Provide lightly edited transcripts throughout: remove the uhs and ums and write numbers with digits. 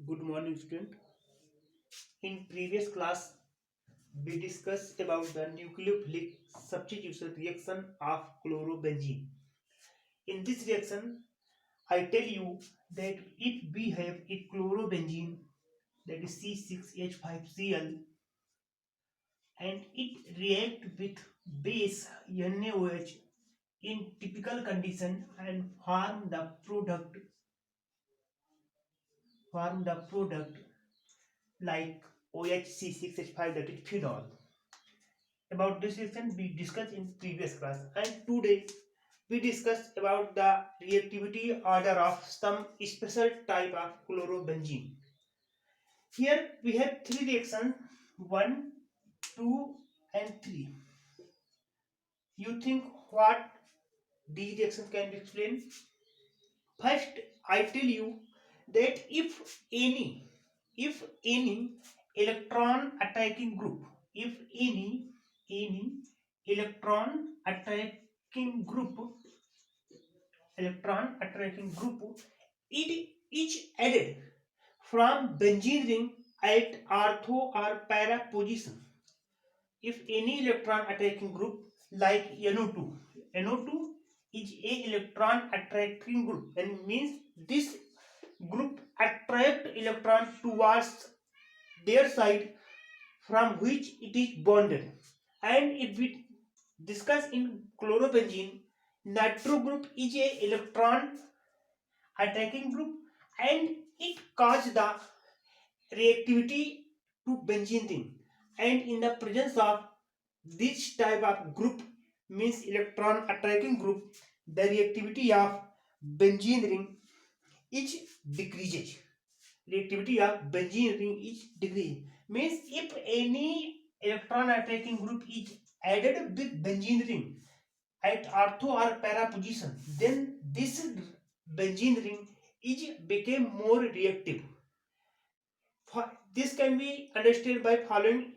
Good morning, student. In previous class, we discussed about the nucleophilic substitution reaction of chlorobenzene. In this reaction, I tell you that if we have a chlorobenzene, that is C6H5Cl, and it react with base NaOH in typical condition and form the product like OHC6H5, that is phenol. About this reaction we discussed in previous class, and today we discuss about the reactivity order of some special type of chlorobenzene. Here we have three reactions: 1, 2, and 3. You think what these reactions can be explained? First, I tell you that if any electron attacking group, if any electron attacking group it is added from benzene ring at ortho or para position. If any electron attacking group like NO2 is a electron attracting group, and means this group attract electron towards their side from which it is bonded. And if we discuss in chlorobenzene, nitro group is a electron attacking group, and it causes the reactivity to benzene ring. And in the presence of this type of group, means electron attracting group, the reactivity of benzene ring is decreases. Reactivity of benzene ring is decreased. Means if any electron attacking group is added with benzene ring at ortho or para position, then this benzene ring is became more reactive. This can be understood by following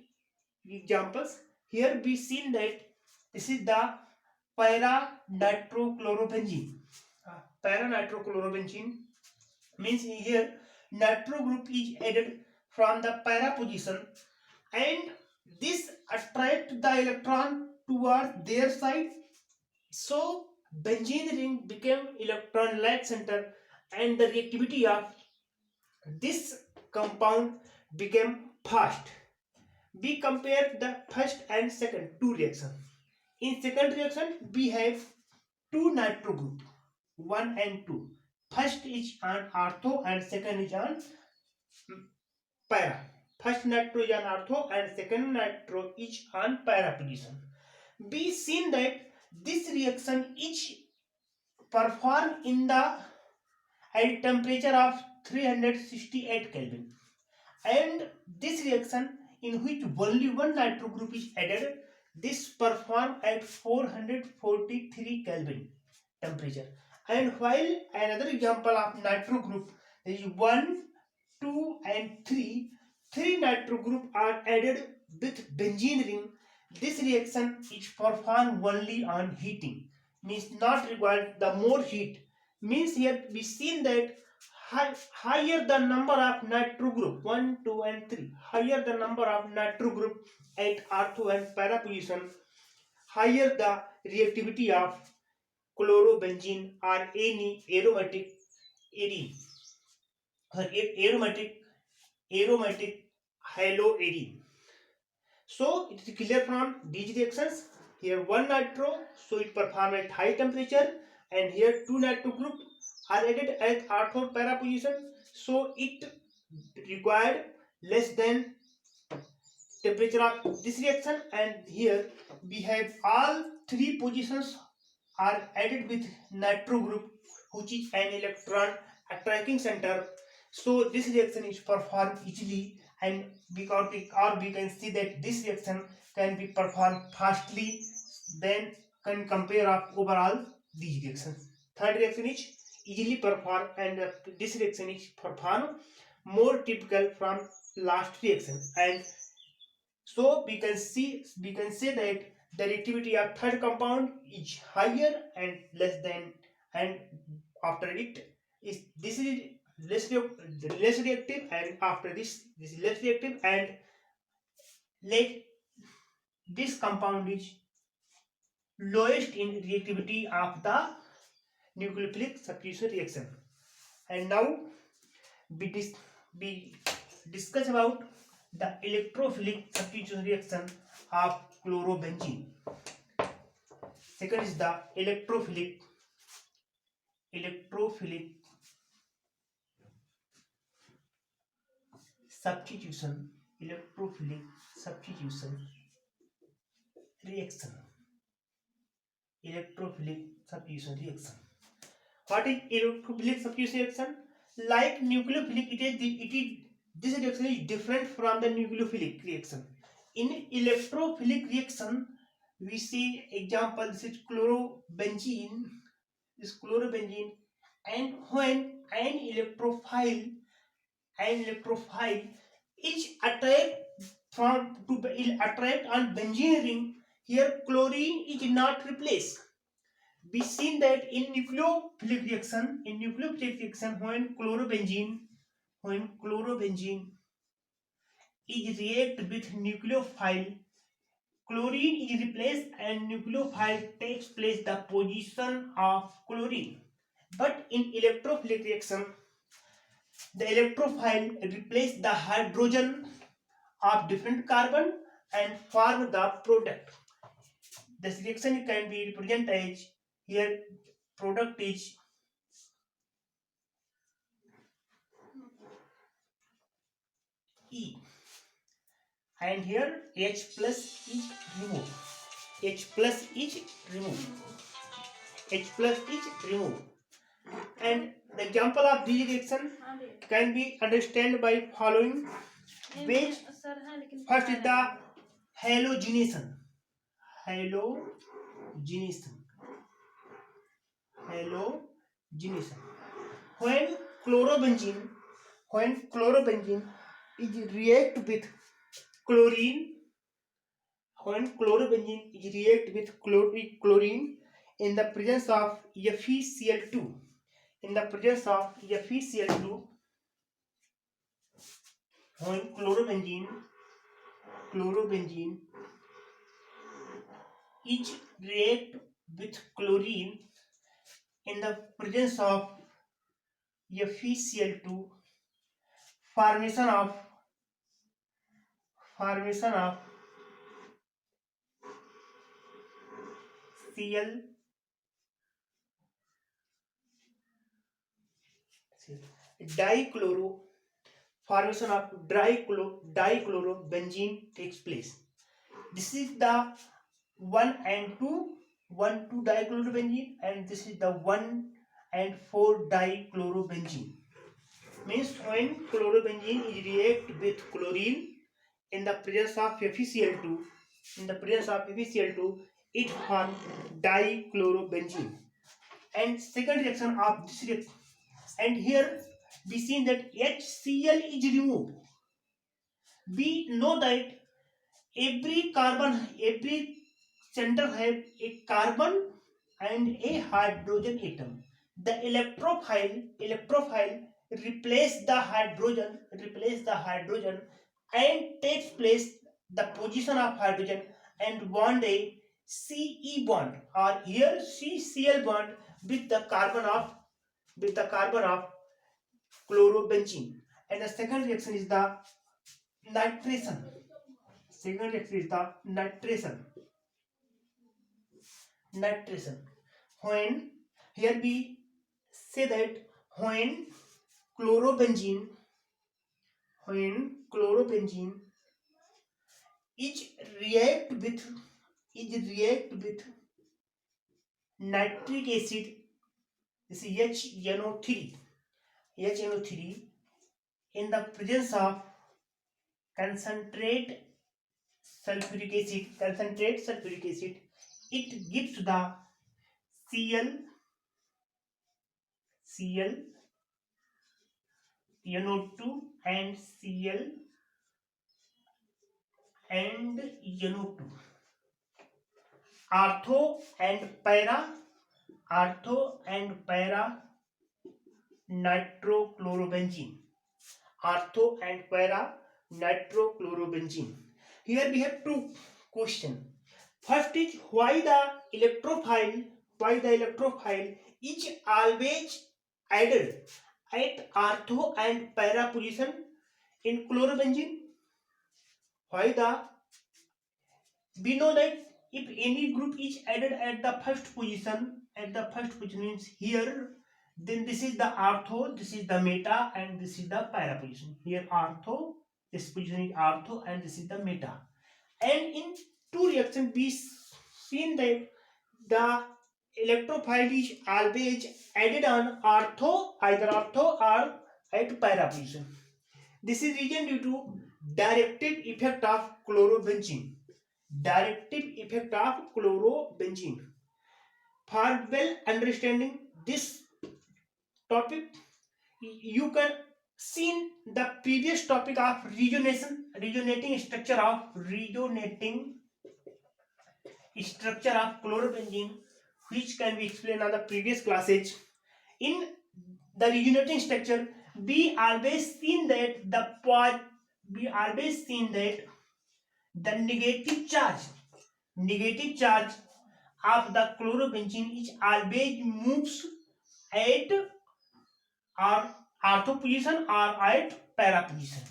examples. Here we seen that this is the para nitrochlorobenzene. Para nitrochlorobenzene means here nitro group is added from the para position, and this attract the electron towards their side. So benzene ring became electron like center, and the reactivity of this compound became fast. We compare the first and second two reactions. In second reaction, we have two nitro group, 1 and 2. First is on ortho and second is on para. First nitro is on ortho and second nitro is on para position. We seen that this reaction is performed in the at temperature of 368 Kelvin, and this reaction in which only one nitro group is added, this perform at 443 Kelvin temperature. And while another example of nitro group is 1, 2 and 3, three nitro group are added with benzene ring, this reaction is performed only on heating, means not required the more heat. Means here we seen that higher the number of nitro group 1, 2 and 3, higher the number of nitro group at ortho and para position, higher the reactivity of chlorobenzene or any aromatic arene, aromatic haloarene. So it is clear from these reactions. Here one nitro, so it perform at high temperature, and here two nitro group are added at ortho para position, so it required less than temperature of this reaction. And here we have all three positions are added with nitro group, which is an electron attracting center. So this reaction is performed easily, and we can see that this reaction can be performed fastly than can compare of overall these reactions. Third reaction is easily performed, and this reaction is performed more typical from last reaction. And so we can say that the reactivity of third compound is higher and less than, and after it is this is less reactive, and after this is less reactive, and let this compound is lowest in reactivity of the nucleophilic substitution reaction. And now we discuss about the electrophilic substitution reaction of chlorobenzene. Second is the electrophilic substitution electrophilic substitution reaction. Electrophilic substitution reaction. What is electrophilic substitution reaction? Like nucleophilic, this reaction is different from the nucleophilic reaction. In electrophilic reaction, we see example, this is chlorobenzene, and when an electrophile is attract on benzene ring, here chlorine is not replaced. We seen that in nucleophilic reaction, when chlorobenzene is react with nucleophile, chlorine is replaced and nucleophile takes place the position of chlorine. But in electrophilic reaction, the electrophile replace the hydrogen of different carbon and form the product. This reaction can be represented as, here product is E, and here H plus is removed. And the example of this reaction can be understood by following, which first is the halogenation. When chlorobenzene is react with chlorine, in the presence of FeCl2, when chlorobenzene is react with chlorine in the presence of FeCl2, formation of Cl dichlorobenzene takes place. This is the 1 and 2 dichlorobenzene, and this is the 1 and 4 dichlorobenzene. Means when chlorobenzene is react with chlorine in the presence of FeCl2, it forms dichlorobenzene. And second reaction of this reaction, and here we see that HCl is removed. We know that every center have a carbon and a hydrogen atom. The electrophile replace the hydrogen and takes place the position of hydrogen and bond a Ce bond, or here CCl bond with the carbon of chlorobenzene. And the second reaction is the nitration. When, here we say that when chlorobenzene is react with nitric acid, this is HNO3, in the presence of concentrate sulfuric acid, it gives the Cl NO2 and Cl and NO2. Ortho and para nitrochlorobenzene. Ortho and para nitrochlorobenzene. Here we have two questions. First is why the electrophile is always added at ortho and para position in chlorobenzene. Why the we know that if any group is added at the first position means here, then this is the ortho, this is the meta, and this is the para position. Here ortho, this position is ortho, and this is the meta. And in two reactions we seen that the electrophile is always added on ortho, either ortho or at para position. This is reason due to directive effect of chlorobenzene. For well understanding this topic, you can see the previous topic of resonating structure of chlorobenzene, which can be explained on the previous classes. In the resonating structure, we always seen that the negative charge of the chlorobenzene is always moves at or ortho position or at para position.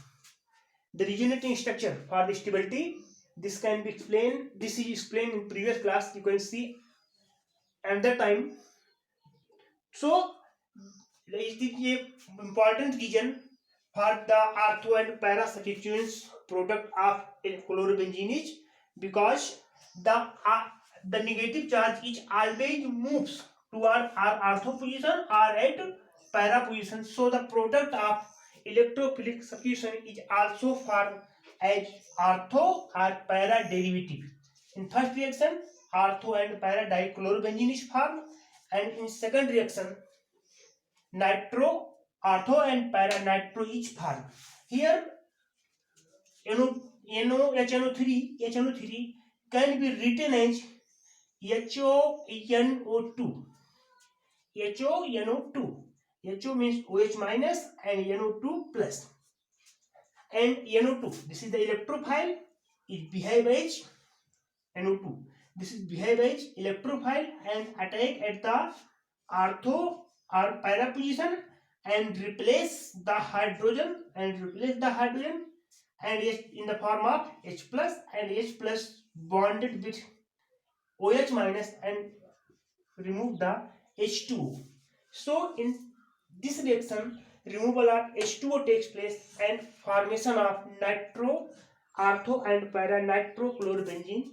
The resonating structure for the stability, this can be explained. This is explained in previous class. You can see at that time. So it is a important reason for the ortho and para substituents product of chlorobenzene is because the negative charge is always moves toward our ortho position or at para position. So the product of electrophilic substitution is also formed as ortho or para derivative. In first reaction, ortho and para dichlorobenzene is formed, and in second reaction, ortho and para nitro is formed. Here HNO3 can be written as HONO2. HO means OH minus and NO2 plus. And NO2, this is the electrophile, it behave as NO2. This is behave as electrophile and attack at the ortho or para position and replace the hydrogen and in the form of H plus, and H plus bonded with OH minus and remove the H2O. So in this reaction, removal of H2O takes place and formation of nitro, ortho and para nitrochlorobenzene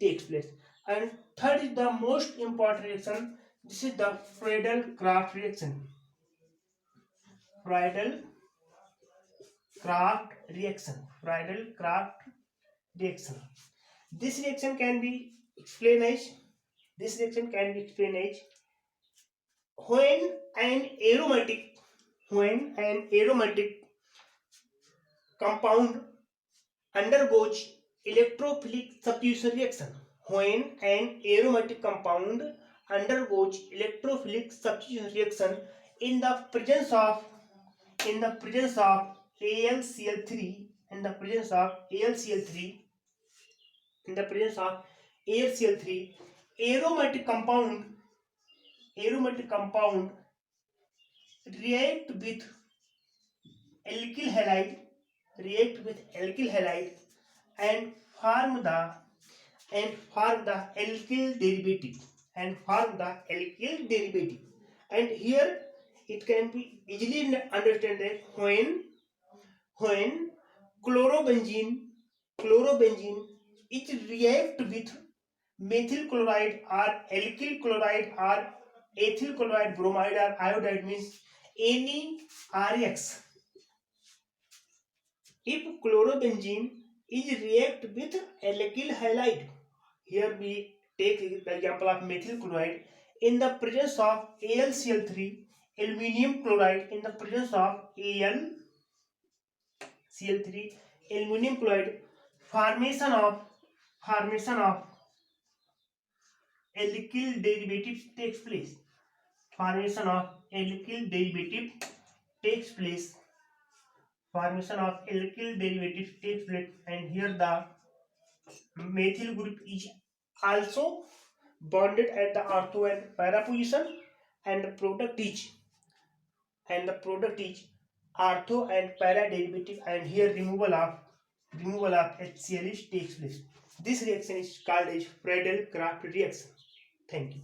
takes place. And third is the most important reaction. This is the Friedel-Crafts reaction. Friedel-Crafts reaction. This reaction can be explained as when an aromatic compound undergoes electrophilic substitution reaction. When an aromatic compound undergoes electrophilic substitution reaction in the presence of AlCl3, aromatic compound react with alkyl halide and form the alkyl derivative and here it can be easily understood that when chlorobenzene it react with methyl chloride or alkyl chloride or ethyl chloride bromide or iodide, means any RX. If chlorobenzene is react with alkyl halide, here we take the example of methyl chloride in the presence of AlCl3, aluminum chloride in the presence of AlCl3, aluminum chloride, formation of alkyl derivatives takes place. alkyl derivative takes place. Formation of alkyl derivative takes place, and here the methyl group is also bonded at the ortho and para position, and the product is ortho and para derivative, and here removal of HCl takes place. This reaction is called as Friedel-Crafts reaction. Thank you.